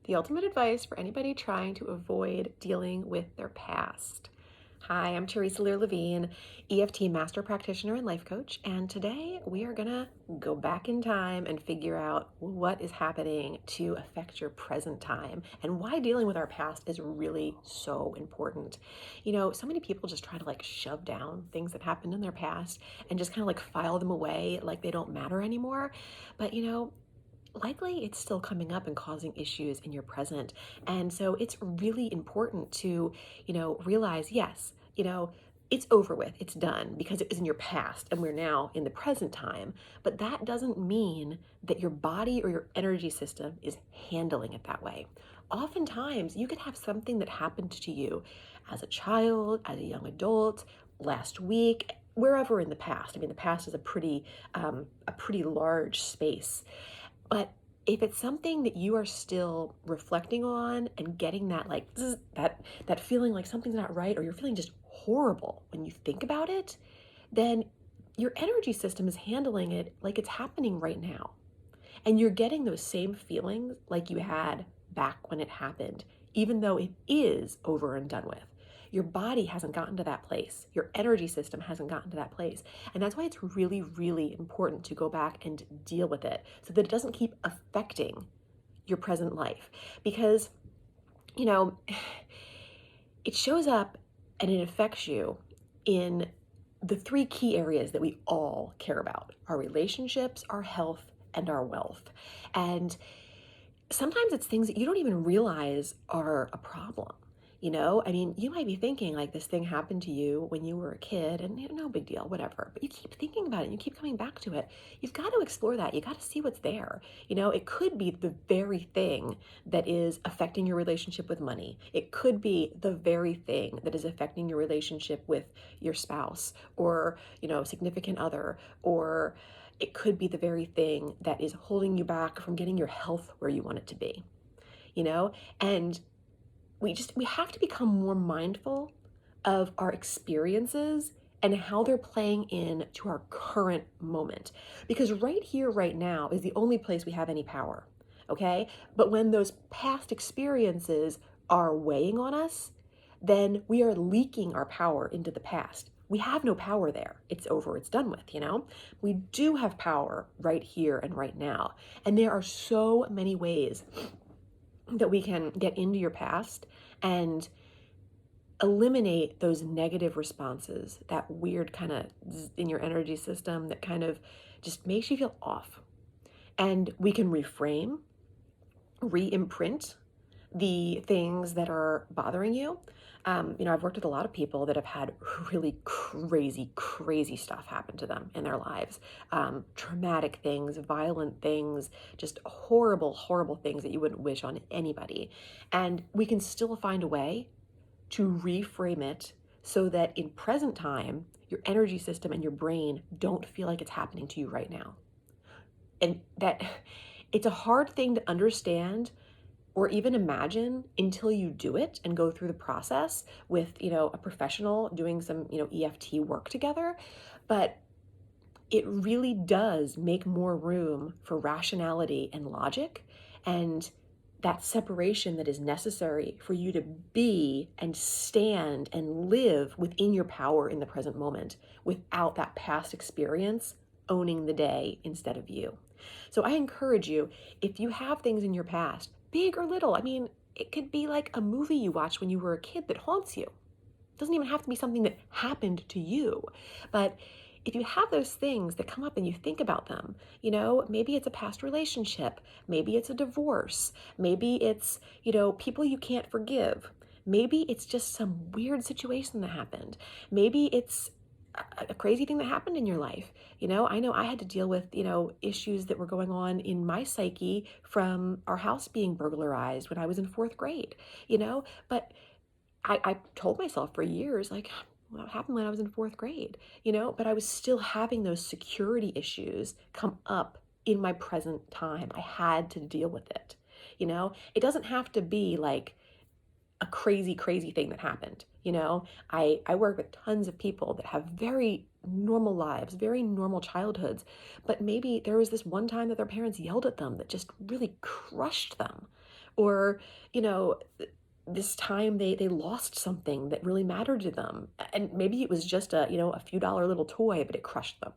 the ultimate advice for anybody trying to avoid dealing with their past. Hi, I'm Teresa Lear Levine, EFT Master Practitioner and Life Coach, and today we are going to go back in time and figure out what is happening to affect your present time and why dealing with our past is really so important. So many people just try to shove down things that happened in their past and just kind of file them away like they don't matter anymore. But likely it's still coming up and causing issues in your present. And so it's really important to, realize, yes, it's over with, it's done because it was in your past and we're now in the present time. But that doesn't mean that your body or your energy system is handling it that way. Oftentimes, you could have something that happened to you as a child, as a young adult, last week, wherever in the past. I mean, the past is a pretty large space, but if it's something that you are still reflecting on and getting that that feeling like something's not right, or you're feeling just horrible when you think about it, then your energy system is handling it like it's happening right now. And you're getting those same feelings like you had back when it happened, even though it is over and done with. Your body hasn't gotten to that place. Your energy system hasn't gotten to that place. And that's why it's really, really important to go back and deal with it so that it doesn't keep affecting your present life. Because, you know, it shows up and it affects you in the three key areas that we all care about: our relationships, our health, and our wealth. And sometimes it's things that you don't even realize are a problem. I mean, you might be thinking like this thing happened to you when you were a kid and no big deal, whatever. But you keep thinking about it and you keep coming back to it. You've got to explore that. You got to see what's there. It could be the very thing that is affecting your relationship with money. It could be the very thing that is affecting your relationship with your spouse or, significant other, or it could be the very thing that is holding you back from getting your health where you want it to be, and we have to become more mindful of our experiences and how they're playing in to our current moment. Because right here, right now is the only place we have any power. Okay. But when those past experiences are weighing on us, then we are leaking our power into the past. We have no power there. It's over, it's done with. We do have power right here and right now. And there are so many ways that we can get into your past and eliminate those negative responses, that weird kind of in your energy system that kind of just makes you feel off. And we can reframe, re-imprint the things that are bothering you. I've worked with a lot of people that have had really crazy, crazy stuff happen to them in their lives. Traumatic things, violent things, just horrible, horrible things that you wouldn't wish on anybody. And we can still find a way to reframe it so that in present time, your energy system and your brain don't feel like it's happening to you right now. And that it's a hard thing to understand or even imagine until you do it and go through the process with, a professional doing some, EFT work together. But it really does make more room for rationality and logic and that separation that is necessary for you to be and stand and live within your power in the present moment without that past experience owning the day instead of you. So I encourage you, if you have things in your past, big or little, I mean, it could be like a movie you watched when you were a kid that haunts you. It doesn't even have to be something that happened to you. But if you have those things that come up and you think about them, maybe it's a past relationship, maybe it's a divorce, maybe it's, people you can't forgive, maybe it's just some weird situation that happened, maybe it's a crazy thing that happened in your life. I know I had to deal with, issues that were going on in my psyche from our house being burglarized when I was in fourth grade, but I told myself for years, like, what happened when I was in fourth grade, but I was still having those security issues come up in my present time. I had to deal with it. It doesn't have to be like a crazy, crazy thing that happened. I work with tons of people that have very normal lives, very normal childhoods, but maybe there was this one time that their parents yelled at them that just really crushed them, or, you know, this time they lost something that really mattered to them. And maybe it was just a few dollar little toy, but it crushed them,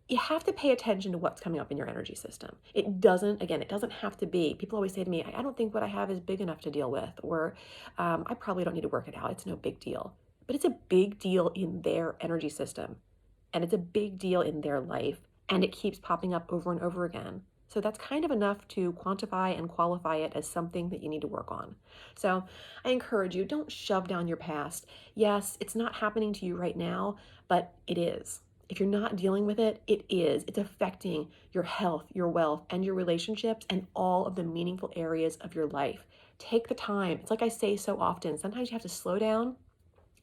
you have to pay attention to what's coming up in your energy system. It doesn't have to be. People always say to me, I don't think what I have is big enough to deal with, or I probably don't need to work it out. It's no big deal. But it's a big deal in their energy system, and it's a big deal in their life, and it keeps popping up over and over again. So that's kind of enough to quantify and qualify it as something that you need to work on. So I encourage you, don't shove down your past. Yes, it's not happening to you right now, but it is. If you're not dealing with it, it is. It's affecting your health, your wealth, and your relationships, and all of the meaningful areas of your life. Take the time. It's like I say so often, sometimes you have to slow down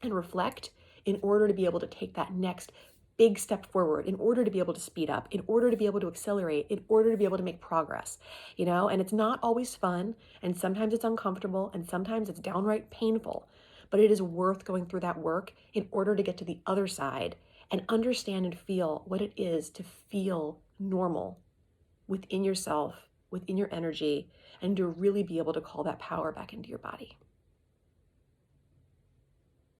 and reflect in order to be able to take that next big step forward, in order to be able to speed up, in order to be able to accelerate, in order to be able to make progress, and it's not always fun, and sometimes it's uncomfortable, and sometimes it's downright painful, but it is worth going through that work in order to get to the other side and understand and feel what it is to feel normal within yourself, within your energy, and to really be able to call that power back into your body.